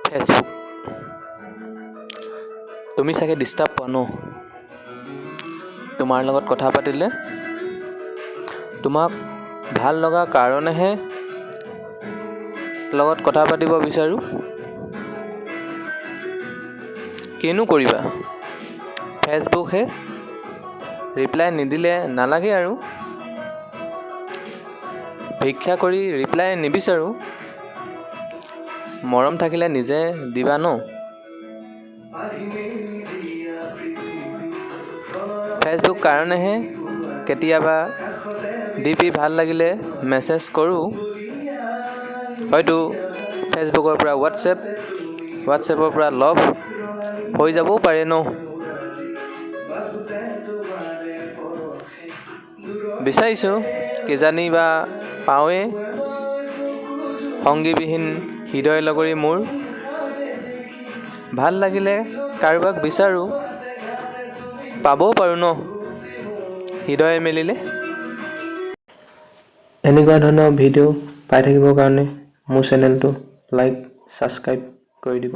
Facebook. তুমি চাগে disturb পোৱা ন? তোমাৰ লগত কথা পাতিলে তোমাক ভাল লগা কাৰণেহে লগত কথা পাতিব বিচাৰোঁ। কিনো কৰিবা, ফেচবুকহে, ৰিপ্লাই নিদিলে নালাগে আৰু। ভিক্ষা কৰি ৰিপ্লাই নিবিচাৰোঁ, মৰম থাকিলে নিজে দিবা ন। ফেচবুক কাৰণেহে কেতিয়াবা ডিপি ভাল লাগিলে মেছেজ কৰোঁ। হয়তো ফেচবুকৰ পৰা হোৱাটছএপৰ পৰা লভ হৈ যাবও পাৰে ন। বিচাৰিছোঁ কিজানি বা পাওঁৱে, সংগীবিহীন হৃদয় লগৰী মোৰ। ভাল লাগিলে কাৰোবাক বিচাৰোঁ, পাবও পাৰোঁ ন হৃদয় মেলিলে। এনেকুৱা ধৰণৰ ভিডিঅ' পাই থাকিবৰ কাৰণে মোৰ চেনেলটো লাইক, ছাবস্ক্ৰাইব কৰি দিব।